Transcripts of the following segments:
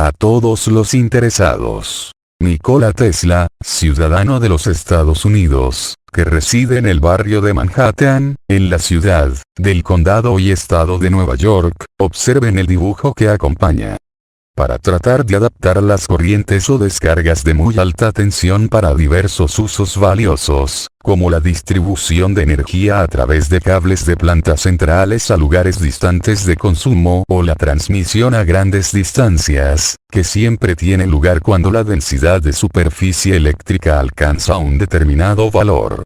A todos los interesados. Nikola Tesla, ciudadano de los Estados Unidos, que reside en el barrio de Manhattan, en la ciudad, del condado y estado de Nueva York, observen el dibujo que acompaña. Para tratar de adaptar las corrientes o descargas de muy alta tensión para diversos usos valiosos, como la distribución de energía a través de cables de plantas centrales a lugares distantes de consumo o la transmisión a grandes distancias, que siempre tiene lugar cuando la densidad de superficie eléctrica alcanza un determinado valor.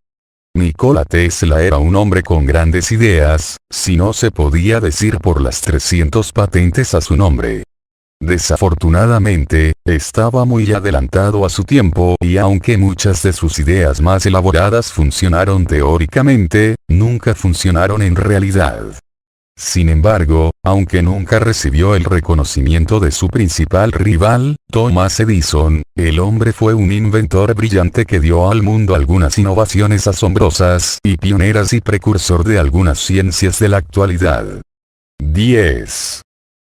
Nikola Tesla era un hombre con grandes ideas, si no se podía decir por las 300 patentes a su nombre. Desafortunadamente, estaba muy adelantado a su tiempo y aunque muchas de sus ideas más elaboradas funcionaron teóricamente, nunca funcionaron en realidad. Sin embargo, aunque nunca recibió el reconocimiento de su principal rival, Thomas Edison, el hombre fue un inventor brillante que dio al mundo algunas innovaciones asombrosas y pioneras y precursor de algunas ciencias de la actualidad. 10.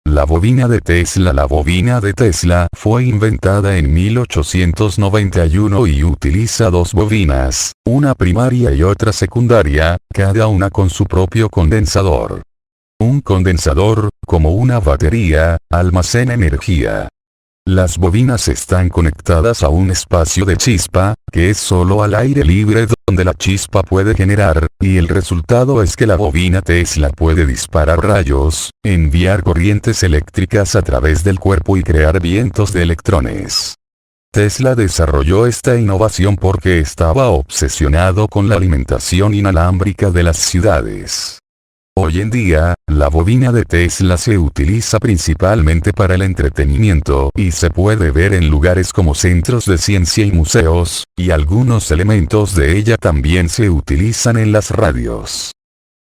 La bobina de Tesla. La bobina de Tesla fue inventada en 1891 y utiliza dos bobinas, una primaria y otra secundaria, cada una con su propio condensador. Un condensador, como una batería, almacena energía. Las bobinas están conectadas a un espacio de chispa, que es solo al aire libre donde la chispa puede generar, y el resultado es que la bobina Tesla puede disparar rayos, enviar corrientes eléctricas a través del cuerpo y crear vientos de electrones. Tesla desarrolló esta innovación porque estaba obsesionado con la alimentación inalámbrica de las ciudades. Hoy en día, la bobina de Tesla se utiliza principalmente para el entretenimiento y se puede ver en lugares como centros de ciencia y museos, y algunos elementos de ella también se utilizan en las radios.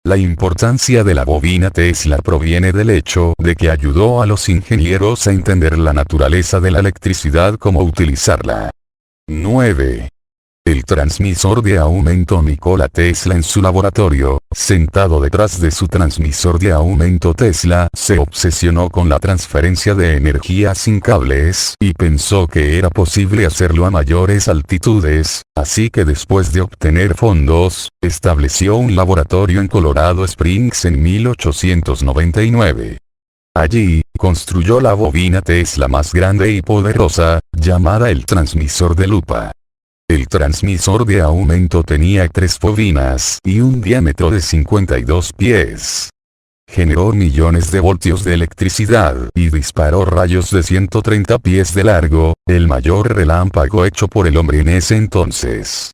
La importancia de la bobina Tesla proviene del hecho de que ayudó a los ingenieros a entender la naturaleza de la electricidad, cómo utilizarla. 9. El transmisor de aumento. Nikola Tesla en su laboratorio, sentado detrás de su transmisor de aumento Tesla, se obsesionó con la transferencia de energía sin cables y pensó que era posible hacerlo a mayores altitudes, así que después de obtener fondos, estableció un laboratorio en Colorado Springs en 1899. Allí, construyó la bobina Tesla más grande y poderosa, llamada el transmisor de lupa. El transmisor de aumento tenía 3 bobinas y un diámetro de 52 pies. Generó millones de voltios de electricidad y disparó rayos de 130 pies de largo, el mayor relámpago hecho por el hombre en ese entonces.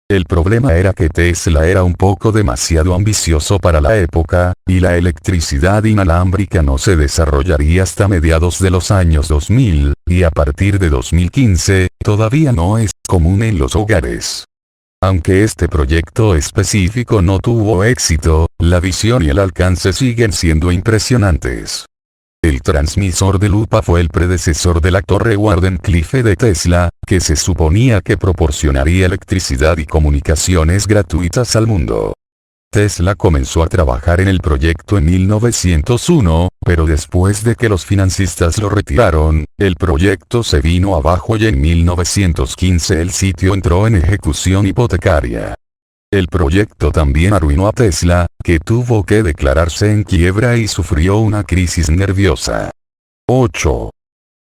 El problema era que Tesla era un poco demasiado ambicioso para la época, y la electricidad inalámbrica no se desarrollaría hasta mediados de los años 2000, y a partir de 2015, todavía no es común en los hogares. Aunque este proyecto específico no tuvo éxito, la visión y el alcance siguen siendo impresionantes. El transmisor de lupa fue el predecesor de la torre Wardenclyffe de Tesla, que se suponía que proporcionaría electricidad y comunicaciones gratuitas al mundo. Tesla comenzó a trabajar en el proyecto en 1901, pero después de que los financistas lo retiraron, el proyecto se vino abajo y en 1915 el sitio entró en ejecución hipotecaria. El proyecto también arruinó a Tesla, que tuvo que declararse en quiebra y sufrió una crisis nerviosa. 8.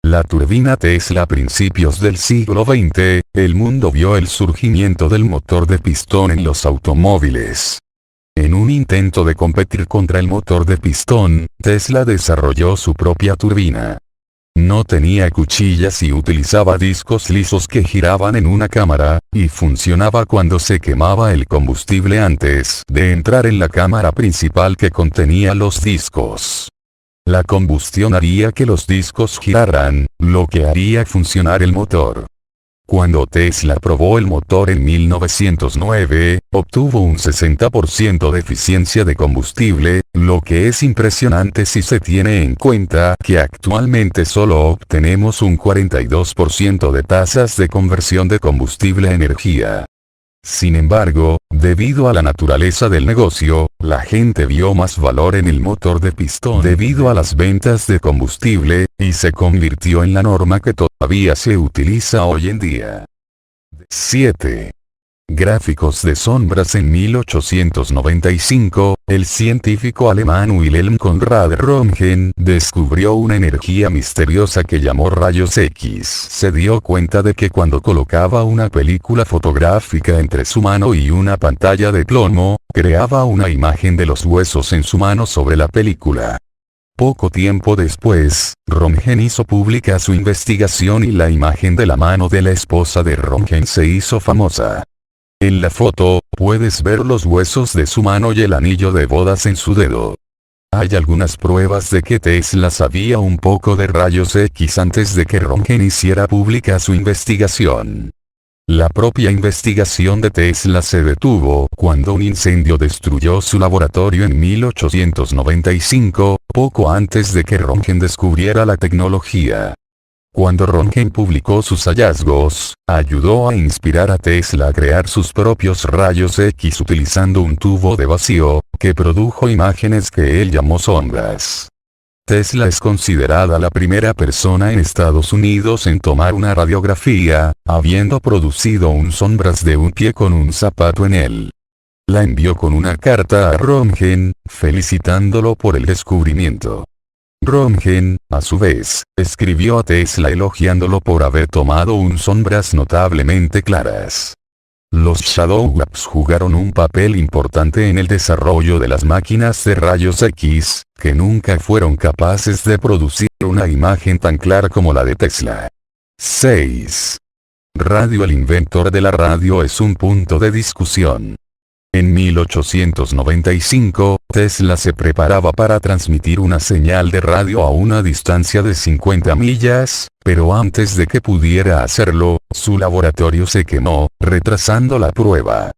La turbina Tesla. A principios del siglo XX, el mundo vio el surgimiento del motor de pistón en los automóviles. En un intento de competir contra el motor de pistón, Tesla desarrolló su propia turbina. No tenía cuchillas y utilizaba discos lisos que giraban en una cámara, y funcionaba cuando se quemaba el combustible antes de entrar en la cámara principal que contenía los discos. La combustión haría que los discos giraran, lo que haría funcionar el motor. Cuando Tesla probó el motor en 1909, obtuvo un 60% de eficiencia de combustible, lo que es impresionante si se tiene en cuenta que actualmente solo obtenemos un 42% de tasas de conversión de combustible a energía. Sin embargo, debido a la naturaleza del negocio, la gente vio más valor en el motor de pistón debido a las ventas de combustible, y se convirtió en la norma que todavía se utiliza hoy en día. 7. Gráficos de sombras. En 1895, el científico alemán Wilhelm Conrad Röntgen descubrió una energía misteriosa que llamó rayos X. Se dio cuenta de que cuando colocaba una película fotográfica entre su mano y una pantalla de plomo, creaba una imagen de los huesos en su mano sobre la película. Poco tiempo después, Röntgen hizo pública su investigación y la imagen de la mano de la esposa de Röntgen se hizo famosa. En la foto, puedes ver los huesos de su mano y el anillo de bodas en su dedo. Hay algunas pruebas de que Tesla sabía un poco de rayos X antes de que Röntgen hiciera pública su investigación. La propia investigación de Tesla se detuvo cuando un incendio destruyó su laboratorio en 1895, poco antes de que Röntgen descubriera la tecnología. Cuando Röntgen publicó sus hallazgos, ayudó a inspirar a Tesla a crear sus propios rayos X utilizando un tubo de vacío, que produjo imágenes que él llamó sombras. Tesla es considerada la primera persona en Estados Unidos en tomar una radiografía, habiendo producido un sombras de un pie con un zapato en él. La envió con una carta a Röntgen, felicitándolo por el descubrimiento. Röntgen, a su vez, escribió a Tesla elogiándolo por haber tomado un sombras notablemente claras. Los Shadow Waves jugaron un papel importante en el desarrollo de las máquinas de rayos X, que nunca fueron capaces de producir una imagen tan clara como la de Tesla. 6. Radio. El inventor de la radio es un punto de discusión. En 1895, Tesla se preparaba para transmitir una señal de radio a una distancia de 50 millas, pero antes de que pudiera hacerlo, su laboratorio se quemó, retrasando la prueba.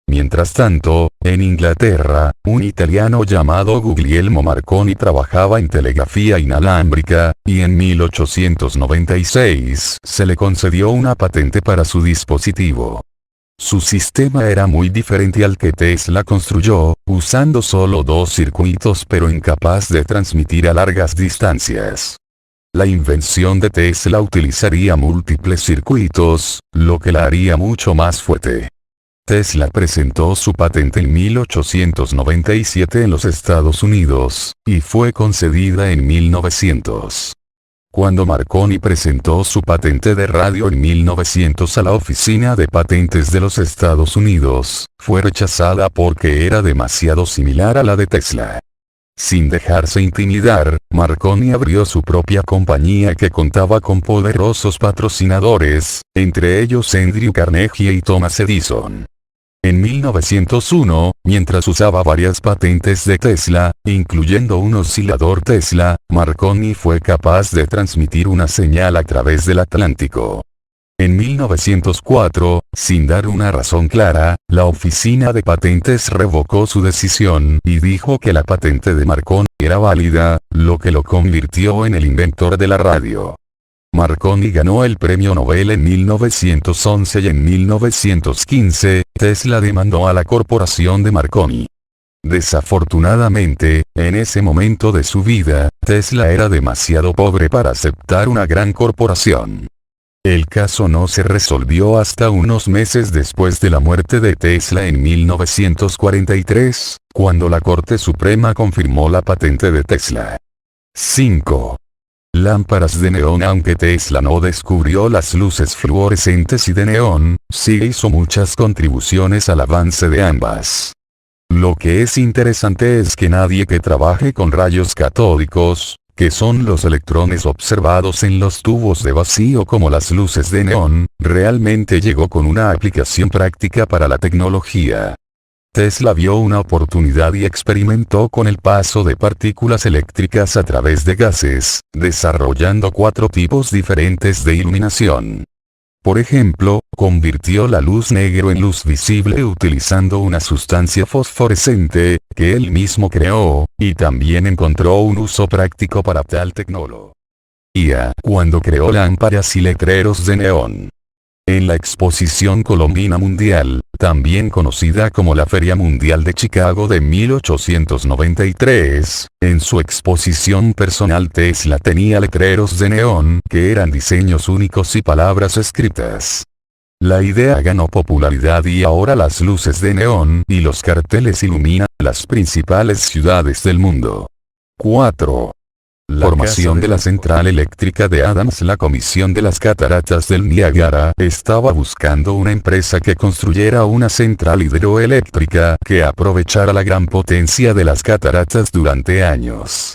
Mientras tanto, en Inglaterra, un italiano llamado Guglielmo Marconi trabajaba en telegrafía inalámbrica, y en 1896 se le concedió una patente para su dispositivo. Su sistema era muy diferente al que Tesla construyó, usando solo 2 circuitos pero incapaz de transmitir a largas distancias. La invención de Tesla utilizaría múltiples circuitos, lo que la haría mucho más fuerte. Tesla presentó su patente en 1897 en los Estados Unidos, y fue concedida en 1900. Cuando Marconi presentó su patente de radio en 1900 a la Oficina de Patentes de los Estados Unidos, fue rechazada porque era demasiado similar a la de Tesla. Sin dejarse intimidar, Marconi abrió su propia compañía que contaba con poderosos patrocinadores, entre ellos Andrew Carnegie y Thomas Edison. En 1901, mientras usaba varias patentes de Tesla, incluyendo un oscilador Tesla, Marconi fue capaz de transmitir una señal a través del Atlántico. En 1904, sin dar una razón clara, la Oficina de Patentes revocó su decisión y dijo que la patente de Marconi era válida, lo que lo convirtió en el inventor de la radio. Marconi ganó el premio Nobel en 1911 y en 1915, Tesla demandó a la corporación de Marconi. Desafortunadamente, en ese momento de su vida, Tesla era demasiado pobre para aceptar una gran corporación. El caso no se resolvió hasta unos meses después de la muerte de Tesla en 1943, cuando la Corte Suprema confirmó la patente de Tesla. 5. Lámparas de neón. Aunque Tesla no descubrió las luces fluorescentes y de neón, sí hizo muchas contribuciones al avance de ambas. Lo que es interesante es que nadie que trabaje con rayos catódicos, que son los electrones observados en los tubos de vacío como las luces de neón, realmente llegó con una aplicación práctica para la tecnología. Tesla vio una oportunidad y experimentó con el paso de partículas eléctricas a través de gases, desarrollando 4 tipos diferentes de iluminación. Por ejemplo, convirtió la luz negro en luz visible utilizando una sustancia fosforescente, que él mismo creó, y también encontró un uso práctico para tal tecnología cuando creó lámparas y letreros de neón. En la Exposición Colombina Mundial, también conocida como la Feria Mundial de Chicago de 1893, en su exposición personal Tesla tenía letreros de neón que eran diseños únicos y palabras escritas. La idea ganó popularidad y ahora las luces de neón y los carteles iluminan las principales ciudades del mundo. 4. La formación de la central eléctrica de Adams. La Comisión de las Cataratas del Niágara estaba buscando una empresa que construyera una central hidroeléctrica que aprovechara la gran potencia de las cataratas durante años.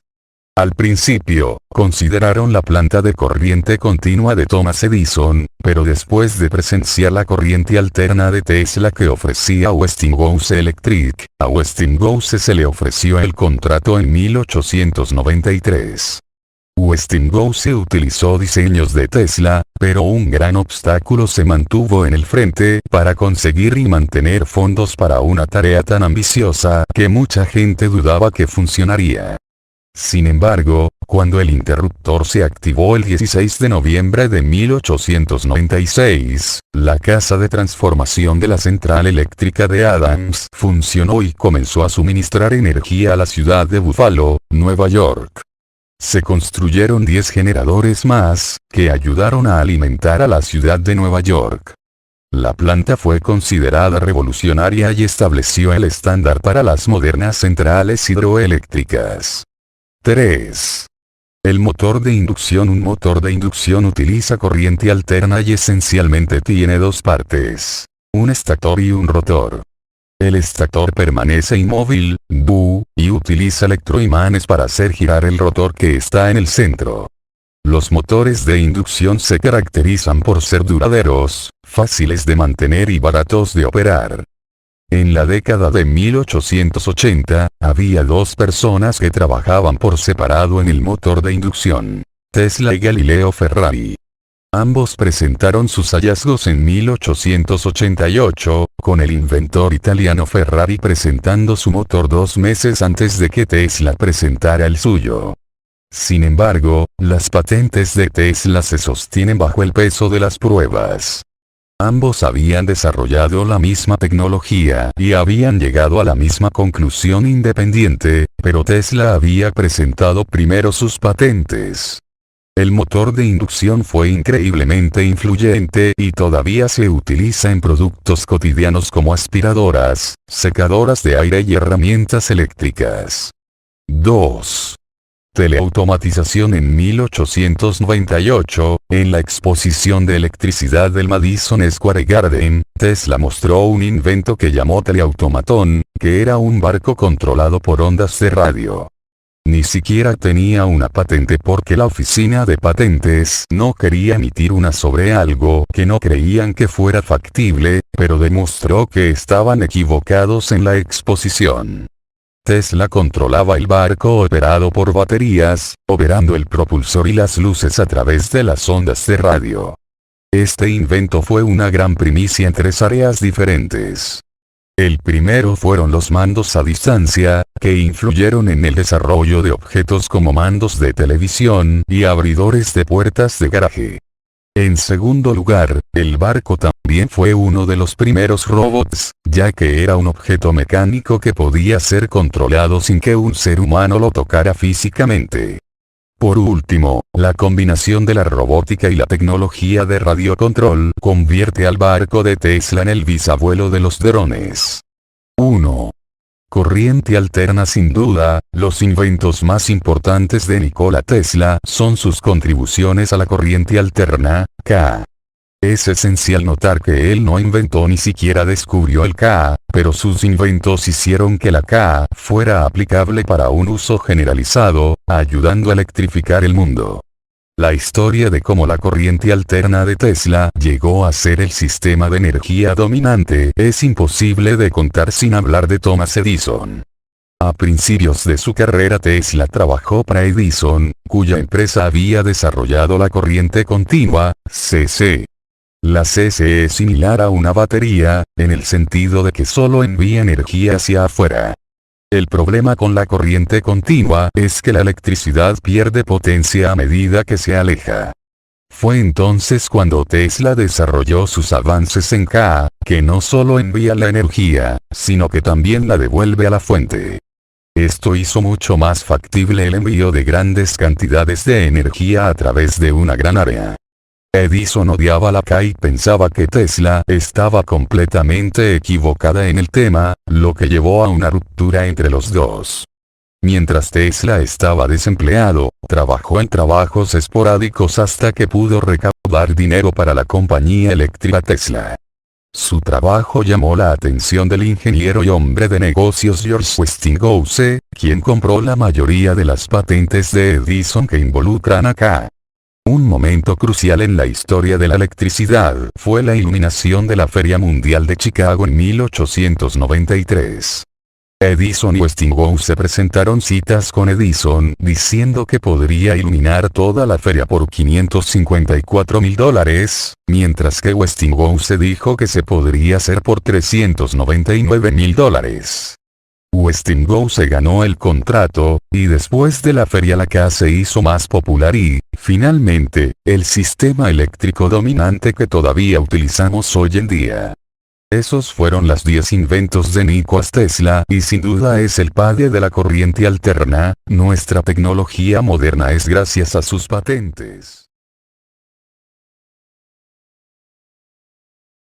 Al principio, consideraron la planta de corriente continua de Thomas Edison, pero después de presenciar la corriente alterna de Tesla que ofrecía Westinghouse Electric, a Westinghouse se le ofreció el contrato en 1893. Westinghouse utilizó diseños de Tesla, pero un gran obstáculo se mantuvo en el frente para conseguir y mantener fondos para una tarea tan ambiciosa que mucha gente dudaba que funcionaría. Sin embargo, cuando el interruptor se activó el 16 de noviembre de 1896, la casa de transformación de la central eléctrica de Adams funcionó y comenzó a suministrar energía a la ciudad de Buffalo, Nueva York. Se construyeron 10 generadores más, que ayudaron a alimentar a la ciudad de Nueva York. La planta fue considerada revolucionaria y estableció el estándar para las modernas centrales hidroeléctricas. 3. El motor de inducción. Un motor de inducción utiliza corriente alterna y esencialmente tiene dos partes: un estator y un rotor. El estator permanece inmóvil, y utiliza electroimanes para hacer girar el rotor que está en el centro. Los motores de inducción se caracterizan por ser duraderos, fáciles de mantener y baratos de operar. En la década de 1880, había dos personas que trabajaban por separado en el motor de inducción: Tesla y Galileo Ferrari. Ambos presentaron sus hallazgos en 1888, con el inventor italiano Ferrari presentando su motor 2 meses antes de que Tesla presentara el suyo. Sin embargo, las patentes de Tesla se sostienen bajo el peso de las pruebas. Ambos habían desarrollado la misma tecnología y habían llegado a la misma conclusión independiente, pero Tesla había presentado primero sus patentes. El motor de inducción fue increíblemente influyente y todavía se utiliza en productos cotidianos como aspiradoras, secadoras de aire y herramientas eléctricas. 2. Teleautomatización. En 1898, en la exposición de electricidad del Madison Square Garden, Tesla mostró un invento que llamó teleautomatón, que era un barco controlado por ondas de radio. Ni siquiera tenía una patente porque la oficina de patentes no quería emitir una sobre algo que no creían que fuera factible, pero demostró que estaban equivocados en la exposición. Tesla controlaba el barco operado por baterías, operando el propulsor y las luces a través de las ondas de radio. Este invento fue una gran primicia en 3 áreas diferentes. El primero fueron los mandos a distancia, que influyeron en el desarrollo de objetos como mandos de televisión y abridores de puertas de garaje. En segundo lugar, el barco también fue uno de los primeros robots, ya que era un objeto mecánico que podía ser controlado sin que un ser humano lo tocara físicamente. Por último, la combinación de la robótica y la tecnología de radiocontrol convierte al barco de Tesla en el bisabuelo de los drones. 1. Corriente alterna. Sin duda, los inventos más importantes de Nikola Tesla son sus contribuciones a la corriente alterna, K. Es esencial notar que él no inventó ni siquiera descubrió el K, pero sus inventos hicieron que la K fuera aplicable para un uso generalizado, ayudando a electrificar el mundo. La historia de cómo la corriente alterna de Tesla llegó a ser el sistema de energía dominante es imposible de contar sin hablar de Thomas Edison. A principios de su carrera Tesla trabajó para Edison, cuya empresa había desarrollado la corriente continua, CC. La CC es similar a una batería, en el sentido de que solo envía energía hacia afuera. El problema con la corriente continua es que la electricidad pierde potencia a medida que se aleja. Fue entonces cuando Tesla desarrolló sus avances en K, que no solo envía la energía, sino que también la devuelve a la fuente. Esto hizo mucho más factible el envío de grandes cantidades de energía a través de una gran área. Edison odiaba la K y pensaba que Tesla estaba completamente equivocada en el tema, lo que llevó a una ruptura entre los dos. Mientras Tesla estaba desempleado, trabajó en trabajos esporádicos hasta que pudo recaudar dinero para la compañía eléctrica Tesla. Su trabajo llamó la atención del ingeniero y hombre de negocios George Westinghouse, quien compró la mayoría de las patentes de Edison que involucran a K. Un momento crucial en la historia de la electricidad fue la iluminación de la Feria Mundial de Chicago en 1893. Edison y Westinghouse presentaron citas con Edison diciendo que podría iluminar toda la feria por $554,000, mientras que Westinghouse dijo que se podría hacer por $399,000. Westinghouse ganó el contrato, y después de la feria la K se hizo más popular y, finalmente, el sistema eléctrico dominante que todavía utilizamos hoy en día. Esos fueron los 10 inventos de Nikola Tesla y sin duda es el padre de la corriente alterna. Nuestra tecnología moderna es gracias a sus patentes.